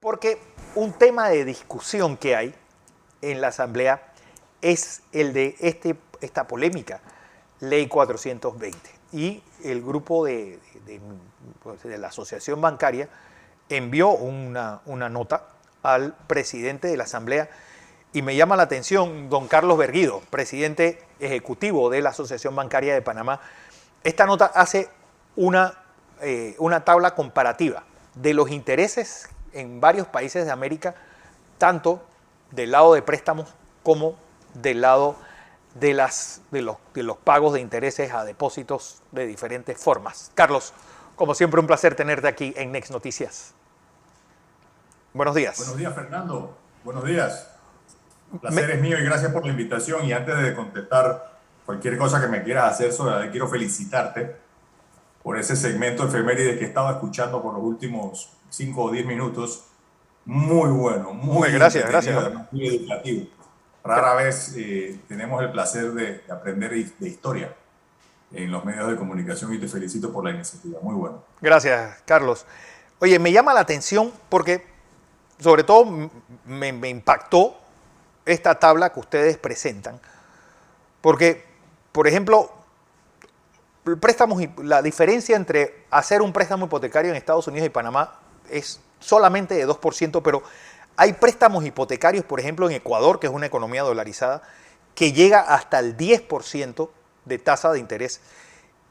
Porque un tema de discusión que hay en la Asamblea es el de esta polémica, Ley 420. Y el grupo de la Asociación Bancaria envió una nota al presidente de la Asamblea y me llama la atención don Carlos Berguido, presidente ejecutivo de la Asociación Bancaria de Panamá. Esta nota hace una tabla comparativa de los intereses en varios países de América, tanto del lado de préstamos como del lado de los pagos de intereses a depósitos de diferentes formas. Carlos, como siempre, un placer tenerte aquí en Next Noticias. Buenos días. Buenos días, Fernando. Buenos días. El Me, placer es mío y gracias por la invitación. Y antes de contestar cualquier cosa que me quieras hacer sobre, quiero felicitarte por ese segmento efeméride que he estado escuchando por los últimos 5 o 10 minutos. Muy bueno, muy gracias, gracias, entretenido, hombre. además muy educativo. Rara vez tenemos el placer de aprender de historia en los medios de comunicación y te felicito por la iniciativa. Muy bueno. Gracias, Carlos. Oye, me llama la atención porque, sobre todo, me impactó esta tabla que ustedes presentan, porque, por ejemplo, la diferencia entre hacer un préstamo hipotecario en Estados Unidos y Panamá es solamente de 2%, pero hay préstamos hipotecarios, por ejemplo, en Ecuador, que es una economía dolarizada, que llega hasta el 10% de tasa de interés.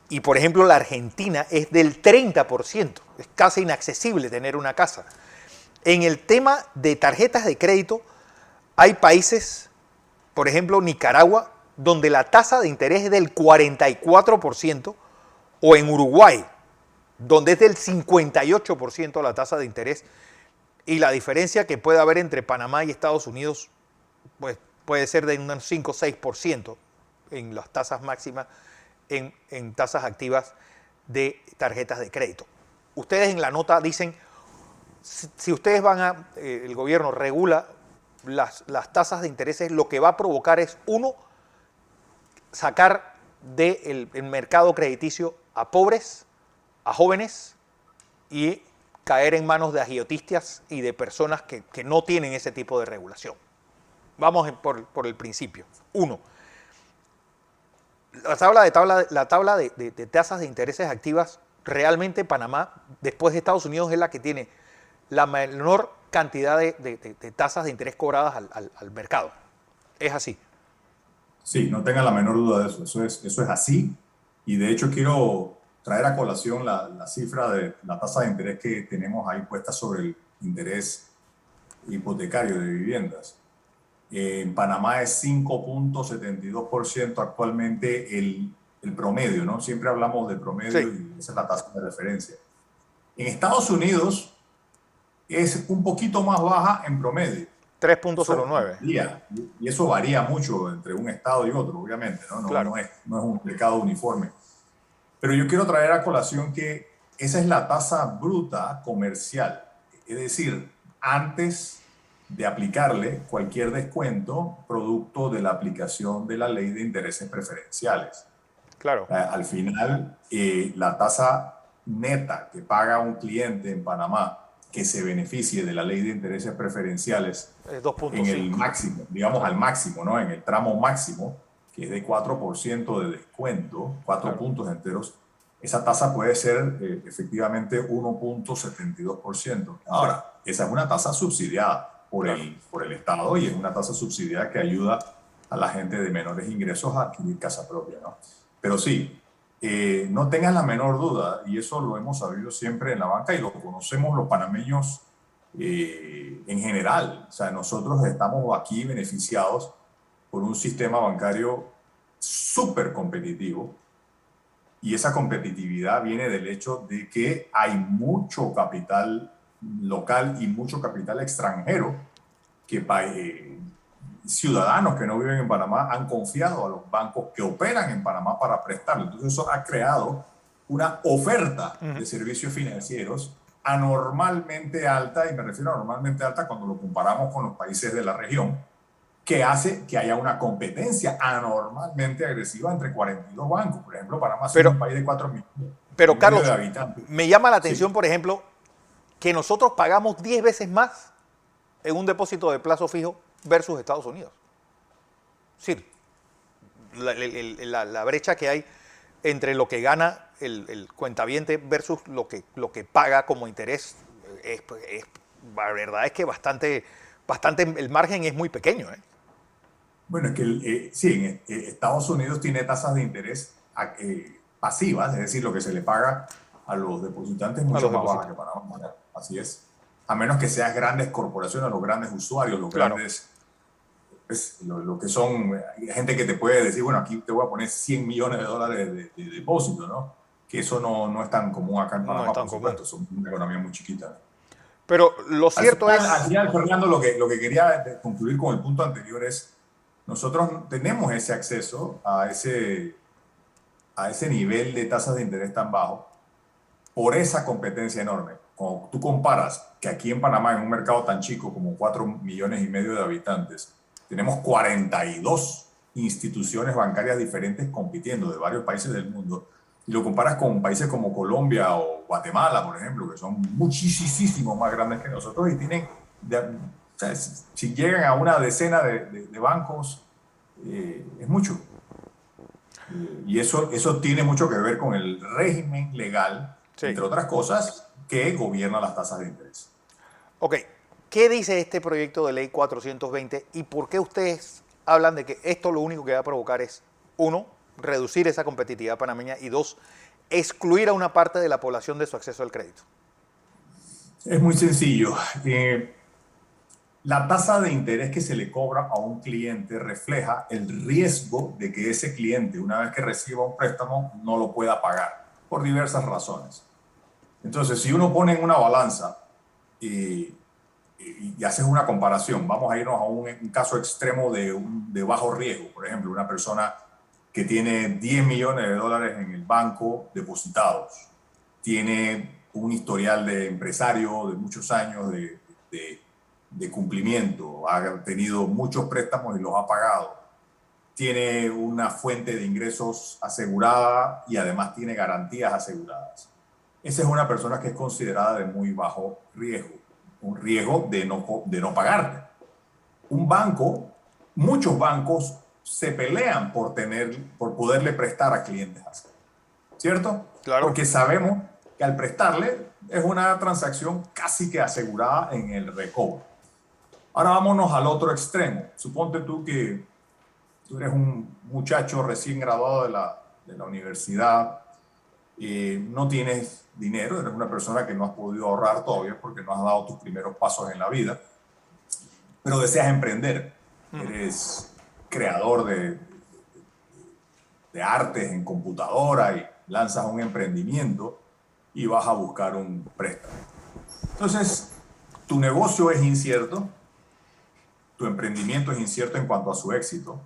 Y, por ejemplo, la Argentina es del 30%. Es casi inaccesible tener una casa. En el tema de tarjetas de crédito, hay países, por ejemplo, Nicaragua, donde la tasa de interés es del 44%, o en Uruguay, donde es del 58% la tasa de interés, y la diferencia que puede haber entre Panamá y Estados Unidos pues, puede ser de un 5 o 6% en las tasas máximas, en tasas activas de tarjetas de crédito. Ustedes en la nota dicen, si ustedes el gobierno regula las tasas de intereses, lo que va a provocar es, uno, sacar del mercado crediticio a pobres, a jóvenes y caer en manos de agiotistas y de personas que no tienen ese tipo de regulación. Vamos por el principio. Uno, la tabla de tasas de intereses activas, realmente Panamá, después de Estados Unidos, es la que tiene la menor cantidad de tasas de interés cobradas al mercado. Es así. Sí, no tengan la menor duda de eso. Eso es así. Y de hecho quiero traer a colación la cifra de la tasa de interés que tenemos ahí puesta sobre el interés hipotecario de viviendas. En Panamá es 5,72% actualmente el promedio, ¿no? Siempre hablamos de promedio Sí, y esa es la tasa de referencia. En Estados Unidos es un poquito más baja en promedio. Eso 3.09. varía, y eso varía mucho entre un estado y otro, obviamente, ¿no? No, Claro. no es un mercado uniforme. Pero yo quiero traer a colación que esa es la tasa bruta comercial, es decir, antes de aplicarle cualquier descuento producto de la aplicación de la ley de intereses preferenciales. Claro. Al final, la tasa neta que paga un cliente en Panamá que se beneficie de la ley de intereses preferenciales Es en el 2.5. máximo, digamos al Claro, máximo, ¿no? En el tramo máximo, que es de 4% de descuento, 4 claro, puntos enteros, esa tasa puede ser efectivamente 1,72%. sí, Ahora, esa es una tasa subsidiada claro. por el Estado y es una tasa subsidiada que ayuda a la gente de menores ingresos a adquirir casa propia, ¿no? Pero sí, no tengan la menor duda, y eso lo hemos sabido siempre en la banca y lo conocemos los panameños en general. O sea, nosotros estamos aquí beneficiados por un sistema bancario súper competitivo y esa competitividad viene del hecho de que hay mucho capital local y mucho capital extranjero que ciudadanos que no viven en Panamá han confiado a los bancos que operan en Panamá para prestarle. Entonces eso ha creado una oferta de servicios financieros anormalmente alta, y me refiero a anormalmente alta cuando lo comparamos con los países de la región, que hace que haya una competencia anormalmente agresiva entre 42 bancos. Por ejemplo, Panamá siendo Pero, un país de 4 millones y pero medio de Carlos, habitantes. me llama la atención, Sí, por ejemplo, que nosotros pagamos 10 veces más en un depósito de plazo fijo versus Estados Unidos. Es decir, la brecha que hay entre lo que gana el cuentaviente versus lo que paga como interés, la verdad es que bastante, el margen es muy pequeño, ¿eh? Bueno, es que sí, Estados Unidos tiene tasas de interés pasivas, es decir, lo que se le paga a los depositantes es A mucho los más baja que depósitos. Panamá. Bueno, así es. A menos que seas grandes corporaciones, los grandes usuarios, los Claro. grandes, pues, lo que son, hay gente que te puede decir, bueno, aquí te voy a poner 100 millones de dólares de depósito, ¿no? Que eso no es tan común acá en No es Panamá, tan por común. supuesto, somos una economía muy chiquita, ¿no? Pero lo cierto Al es... final, Fernando, lo que quería concluir con el punto anterior es, nosotros tenemos ese acceso a ese nivel de tasas de interés tan bajo por esa competencia enorme. Cuando tú comparas que aquí en Panamá, en un mercado tan chico como 4,5 millones de habitantes, tenemos 42 instituciones bancarias diferentes compitiendo de varios países del mundo, y lo comparas con países como Colombia o Guatemala, por ejemplo, que son muchísimo más grandes que nosotros y tienen, o sea, si llegan a una decena de bancos, es mucho. Y eso tiene mucho que ver con el régimen legal, Sí. entre otras cosas, que gobierna las tasas de interés. Ok, ¿qué dice este proyecto de ley 420 y por qué ustedes hablan de que esto lo único que va a provocar es, uno, reducir esa competitividad panameña y dos, excluir a una parte de la población de su acceso al crédito? Es muy sencillo. La tasa de interés que se le cobra a un cliente refleja el riesgo de que ese cliente, una vez que reciba un préstamo, no lo pueda pagar por diversas razones. Entonces, si uno pone en una balanza y, y haces una comparación, vamos a irnos a un caso extremo de bajo riesgo. Por ejemplo, una persona que tiene 10 millones de dólares en el banco depositados, tiene un historial de empresario de muchos años de, de cumplimiento, ha tenido muchos préstamos y los ha pagado, tiene una fuente de ingresos asegurada y además tiene garantías aseguradas. Esa es una persona que es considerada de muy bajo riesgo, un riesgo de no pagarte. Un banco, muchos bancos se pelean por poderle prestar a clientes así, ¿cierto? Claro. Porque sabemos que al prestarle es una transacción casi que asegurada en el recobro. Ahora vámonos al otro extremo. Suponte tú que tú eres un muchacho recién graduado de la universidad, no tienes dinero, eres una persona que no has podido ahorrar todavía porque no has dado tus primeros pasos en la vida, pero deseas emprender. Eres creador de artes en computadora y lanzas un emprendimiento y vas a buscar un préstamo. Entonces, tu negocio es incierto, tu emprendimiento es incierto en cuanto a su éxito,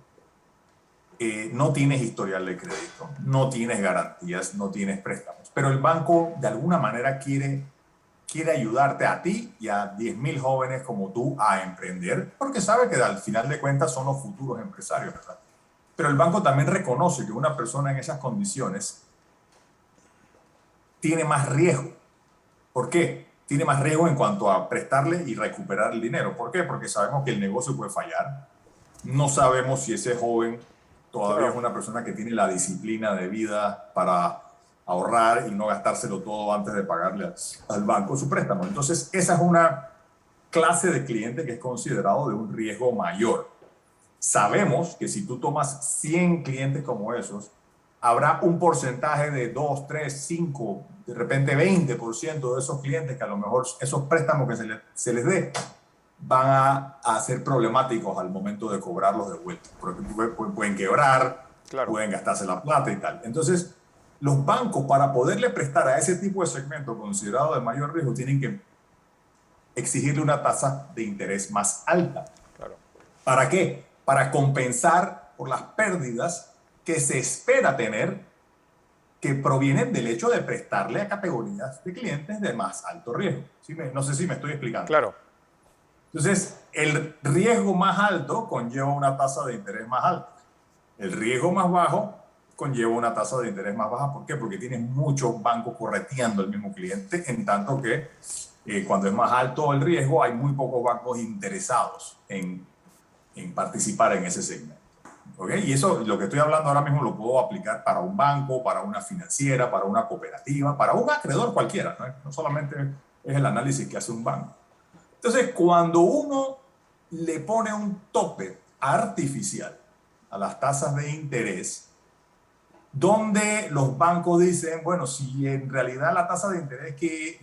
no tienes historial de crédito, no tienes garantías, no tienes préstamos, pero el banco de alguna manera quiere ayudarte a ti y a 10,000 jóvenes como tú a emprender, porque sabe que al final de cuentas son los futuros empresarios, ¿verdad? Pero el banco también reconoce que una persona en esas condiciones tiene más riesgo. ¿Por qué? Tiene más riesgo en cuanto a prestarle y recuperar el dinero. ¿Por qué? Porque sabemos que el negocio puede fallar. No sabemos si ese joven todavía es Claro. una persona que tiene la disciplina de vida para ahorrar y no gastárselo todo antes de pagarle al banco su préstamo. Entonces, esa es una clase de cliente que es considerado de un riesgo mayor. Sabemos que si tú tomas 100 clientes como esos, habrá un porcentaje de 2, 3, 5, de repente 20% de esos clientes que a lo mejor esos préstamos que se les dé van a ser problemáticos al momento de cobrarlos de vuelta, porque pueden quebrar, Claro. pueden gastarse la plata y tal. Entonces, los bancos, para poderle prestar a ese tipo de segmento considerado de mayor riesgo, tienen que exigirle una tasa de interés más alta. Claro. ¿Para qué? Para compensar por las pérdidas que se espera tener, que provienen del hecho de prestarle a categorías de clientes de más alto riesgo. ¿Sí? No sé si me estoy explicando. Claro. Entonces, el riesgo más alto conlleva una tasa de interés más alta. El riesgo más bajo conlleva una tasa de interés más baja. ¿Por qué? Porque tienes muchos bancos correteando al mismo cliente, en tanto que cuando es más alto el riesgo, hay muy pocos bancos interesados en participar en ese segmento. ¿Okay? Y eso, lo que estoy hablando ahora mismo, lo puedo aplicar para un banco, para una financiera, para una cooperativa, para un acreedor cualquiera. No solamente es el análisis que hace un banco. Entonces, cuando uno le pone un tope artificial a las tasas de interés, donde los bancos dicen, bueno, si en realidad la tasa de interés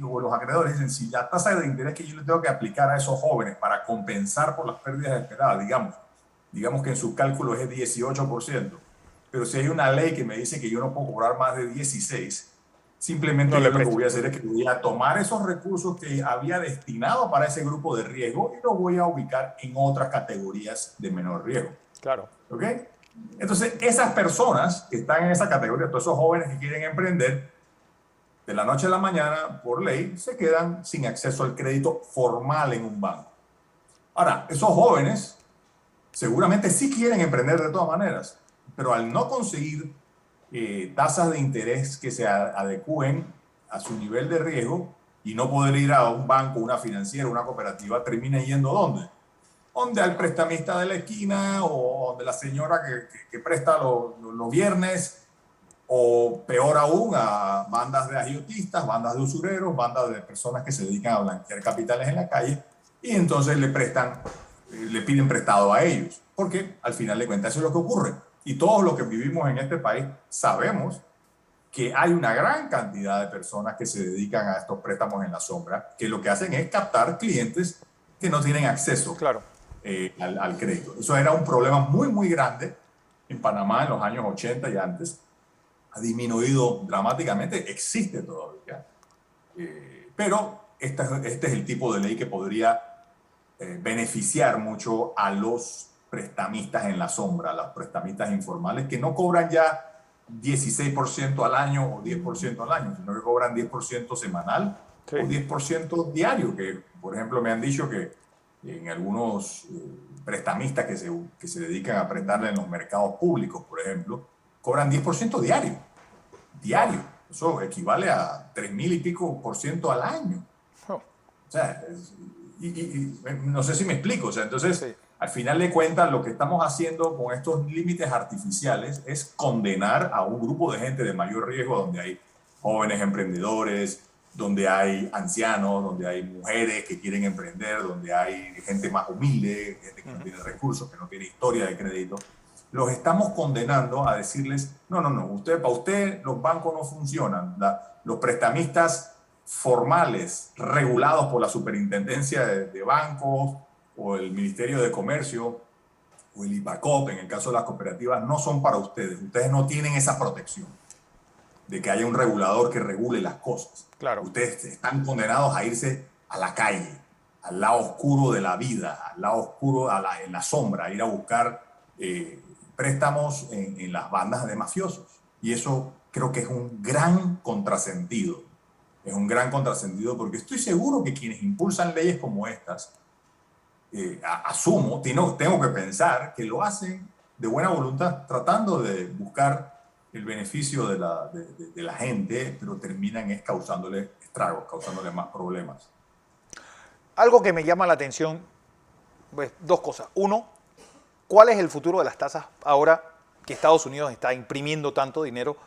o los acreedores dicen, si la tasa de interés que yo le tengo que aplicar a esos jóvenes para compensar por las pérdidas esperadas, digamos que en sus cálculos es 18%, pero si hay una ley que me dice que yo no puedo cobrar más de 16%, simplemente No le yo lo que presto. voy a hacer es que voy a tomar esos recursos que había destinado para ese grupo de riesgo y los voy a ubicar en otras categorías de menor riesgo. Claro. ¿Ok? Entonces, esas personas que están en esa categoría, todos esos jóvenes que quieren emprender, de la noche a la mañana, por ley, se quedan sin acceso al crédito formal en un banco. Ahora, esos jóvenes seguramente sí quieren emprender de todas maneras, pero al no conseguir tasas de interés que se adecúen a su nivel de riesgo y no poder ir a un banco, una financiera, una cooperativa, termina yendo ¿dónde? Donde al prestamista de la esquina o donde la señora que presta los viernes, o peor aún a bandas de agiotistas, bandas de usureros, bandas de personas que se dedican a blanquear capitales en la calle y entonces le piden prestado a ellos, porque al final de cuentas eso es lo que ocurre. Y todos los que vivimos en este país sabemos que hay una gran cantidad de personas que se dedican a estos préstamos en la sombra, que lo que hacen es captar clientes que no tienen acceso Claro. al crédito. Eso era un problema muy, muy grande en Panamá en los años 80 y antes. Ha disminuido dramáticamente, existe todavía. Pero este es el tipo de ley que podría beneficiar mucho a los prestamistas en la sombra, a los prestamistas informales que no cobran ya 16% al año o 10% al año, sino que cobran 10% semanal Sí. o 10% diario, que por ejemplo me han dicho que en algunos prestamistas que se dedican a prestarle en los mercados públicos, por ejemplo, cobran 10% diario. Wow. Diario. Eso equivale a 3.000 y pico por ciento al año. Oh, O sea, no sé si me explico. O sea, entonces, sí. al final de cuentas, lo que estamos haciendo con estos límites artificiales es condenar a un grupo de gente de mayor riesgo, donde hay jóvenes emprendedores, donde hay ancianos, donde hay mujeres que quieren emprender, donde hay gente más humilde, gente que no tiene recursos, que no tiene historia de crédito. Los estamos condenando a decirles, no, no, no, para usted los bancos no funcionan, los prestamistas formales, regulados por la Superintendencia de Bancos o el Ministerio de Comercio o el IPACOP, en el caso de las cooperativas, no son para ustedes. Ustedes no tienen esa protección de que haya un regulador que regule las cosas. Claro. Ustedes están condenados a irse a la calle, al lado oscuro de la vida, al lado oscuro, en la sombra, a ir a buscar préstamos en las bandas de mafiosos. Y eso creo que es un gran contrasentido. Es un gran contrasentido porque estoy seguro que quienes impulsan leyes como estas, asumo, tengo que pensar que lo hacen de buena voluntad, tratando de buscar el beneficio de la gente, pero terminan es causándole estragos, causándole más problemas. Algo que me llama la atención, pues dos cosas. Uno, ¿cuál es el futuro de las tasas ahora que Estados Unidos está imprimiendo tanto dinero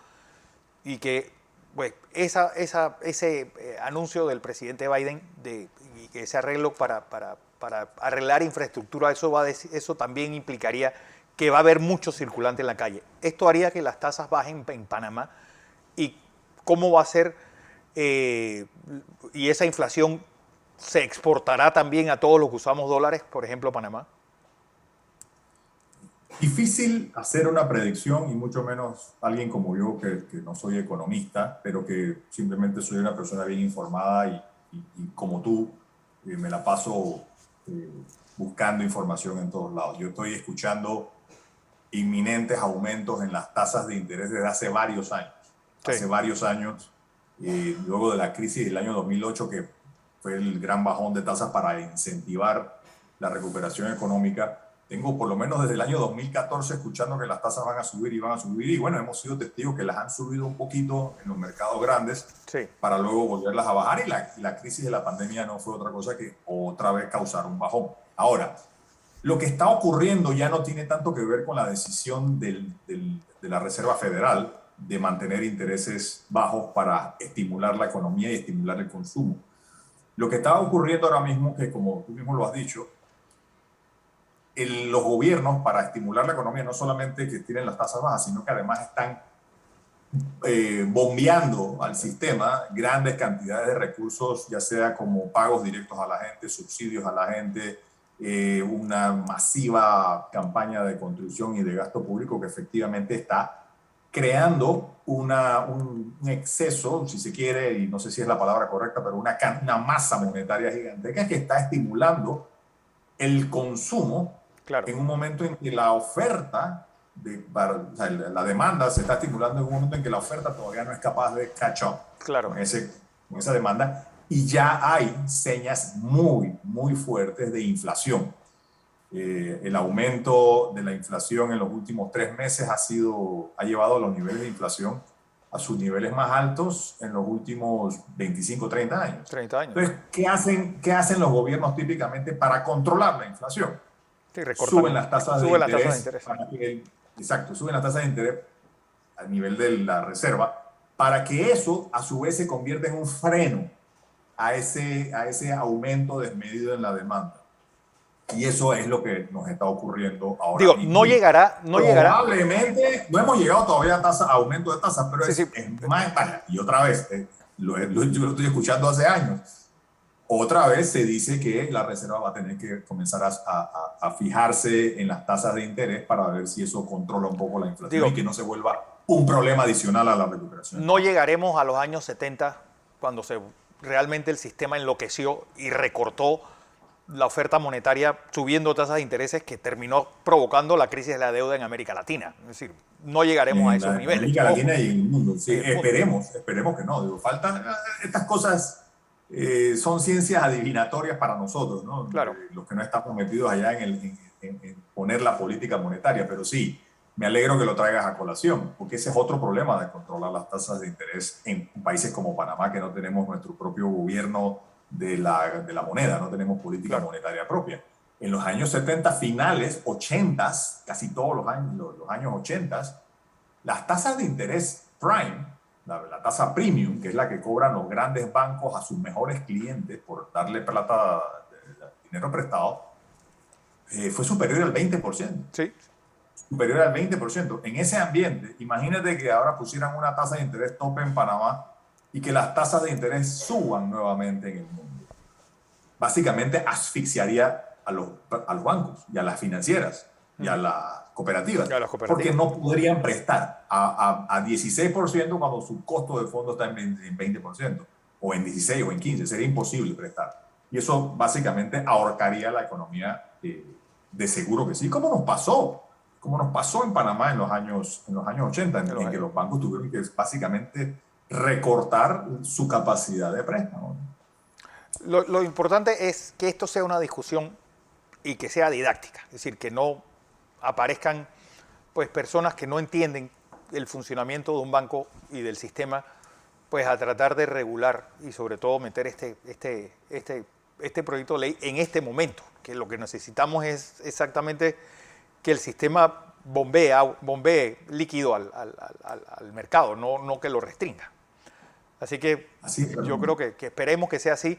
y que pues, ese anuncio del presidente Biden y ese arreglo para arreglar infraestructura, eso también implicaría que va a haber mucho circulante en la calle? Esto haría que las tasas bajen en Panamá y cómo va a ser y esa inflación se exportará también a todos los que usamos dólares, por ejemplo, Panamá. Difícil hacer una predicción y mucho menos alguien como yo que no soy economista, pero que simplemente soy una persona bien informada y como tú me la paso eh, buscando información en todos lados. Yo estoy escuchando inminentes aumentos en las tasas de interés desde hace varios años. Sí. Hace varios años, luego de la crisis del año 2008, que fue el gran bajón de tasas para incentivar la recuperación económica, Tengo por lo menos desde el año 2014 escuchando que las tasas van a subir y van a subir. Y bueno, hemos sido testigos que las han subido un poquito en los mercados grandes Sí. para luego volverlas a bajar. Y la crisis de la pandemia no fue otra cosa que otra vez causar un bajón. Ahora, lo que está ocurriendo ya no tiene tanto que ver con la decisión de la Reserva Federal de mantener intereses bajos para estimular la economía y estimular el consumo. Lo que está ocurriendo ahora mismo, que como tú mismo lo has dicho, los gobiernos para estimular la economía no solamente que tienen las tasas bajas, sino que además están bombeando al sistema grandes cantidades de recursos, ya sea como pagos directos a la gente, subsidios a la gente, una masiva campaña de construcción y de gasto público que efectivamente está creando un exceso, si se quiere, y no sé si es la palabra correcta, pero una masa monetaria gigantesca que está estimulando el consumo Claro, en un momento en que la oferta, o sea, la demanda se está estimulando en un momento en que la oferta todavía no es capaz de catch up claro. con esa demanda, y ya hay señas muy fuertes de inflación. El aumento de la inflación en los últimos 3 meses ha llevado a los niveles de inflación a sus niveles más altos en los últimos 25, 30 años. 30 años. Entonces, qué hacen los gobiernos típicamente para controlar la inflación? Sí, recortan, Suben las tasas de suben las tasas de interés interés. para que, exacto, suben las tasas de interés a nivel de la reserva para que eso a su vez se convierta en un freno a ese aumento desmedido en la demanda. Y eso es lo que nos está ocurriendo ahora Digo, mismo. no llegará. Probablemente no hemos llegado todavía a aumento de tasas, pero Sí, sí. es más. Y otra vez, yo lo estoy escuchando hace años. Otra vez se dice que la Reserva va a tener que comenzar a fijarse en las tasas de interés para ver si eso controla un poco la inflación Digo, y que no se vuelva un problema adicional a la recuperación. no llegaremos a los años 70 cuando realmente el sistema enloqueció y recortó la oferta monetaria subiendo tasas de intereses que terminó provocando la crisis de la deuda en América Latina. Es decir, no llegaremos a esos En niveles. América Latina y en el mundo. Sí, En el mundo. esperemos que no. Digo, faltan estas cosas. Son ciencias adivinatorias para nosotros, ¿no? Claro. Los que no estamos metidos allá en poner la política monetaria, pero sí, me alegro que lo traigas a colación, porque ese es otro problema de controlar las tasas de interés en países como Panamá, que no tenemos nuestro propio gobierno de la moneda, no tenemos política monetaria propia. En los años 70, finales, 80, casi todos los años 80, las tasas de interés prime, la tasa premium, que es la que cobran los grandes bancos a sus mejores clientes por darle plata, dinero prestado, fue superior al 20%. Sí. Superior al 20%. En ese ambiente, imagínate que ahora pusieran una tasa de interés tope en Panamá y que las tasas de interés suban nuevamente en el mundo. Básicamente asfixiaría a los bancos y a las financieras y a las cooperativas, porque no podrían prestar a 16% cuando su costo de fondo está en 20%, o en 16 o en 15, sería imposible prestar. Y eso básicamente ahorcaría la economía, de seguro que sí, como nos pasó en Panamá en los años 80, en que los bancos tuvieron que básicamente recortar su capacidad de préstamo. Lo importante es que esto sea una discusión y que sea didáctica, es decir, que no aparezcan pues personas que no entienden el funcionamiento de un banco y del sistema, pues a tratar de regular y sobre todo meter este proyecto de ley en este momento, que lo que necesitamos es exactamente que el sistema bombee líquido al mercado, no que lo restringa. Así que yo creo que esperemos que sea así.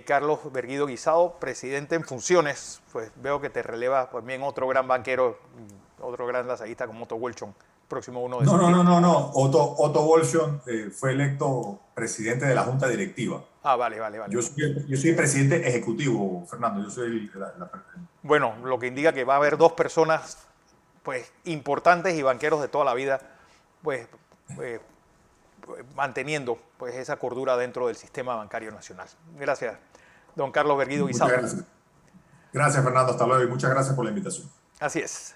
Carlos Berguido Guisado, presidente en funciones, pues veo que te releva también otro gran banquero, otro gran lasallista como Otto Welshon, próximo 1 de septiembre. No. Otto Welshon fue electo presidente de la Junta Directiva. Vale. Yo soy presidente ejecutivo, Fernando. Yo soy Bueno, lo que indica que va a haber dos personas pues importantes y banqueros de toda la vida, pues manteniendo pues esa cordura dentro del sistema bancario nacional. Gracias, don Carlos Berguido Guisado. Gracias, Fernando. Hasta luego y muchas gracias por la invitación. Así es.